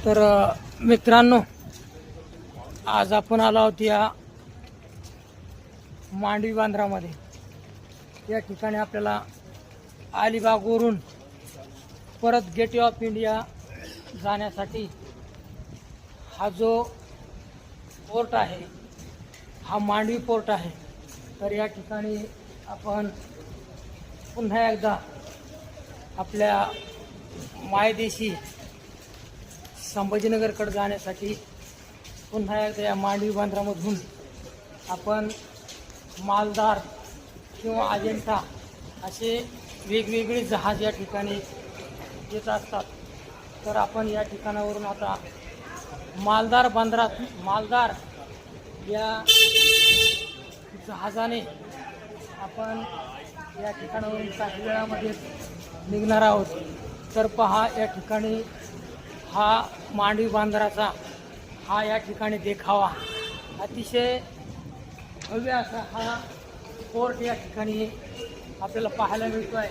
तर मित्रांनो, आज आपण आलो आहोत या मांडवी बांद्रामध्ये। या ठिकाणी आपल्याला अलिबागवरून परत गेटवे ऑफ इंडिया जाण्यासाठी हा जो पोर्ट आहे हा मांडवी पोर्ट आहे। तर या ठिकाणी आपण पुन्हा एकदा आपल्या मायदेशी संभाजीनगरकडे जाण्यासाठी पुन्हा एकदा या मांडवी बांद्रामधून आपण मालदार किंवा अजिंठा असे वेगवेगळे जहाज या ठिकाणी येत असतात। तर आपण या ठिकाणावरून आता मालदार या जहाजाने आपण या ठिकाणावरून काही वेळामध्ये निघणार आहोत। तर पहा, या ठिकाणी हा मांडवी बांद्राचा हा या ठिकाणी देखावा अतिशय भव्य असा हा पोर्ट या ठिकाणी आपल्याला पाहायला मिळतो आहे।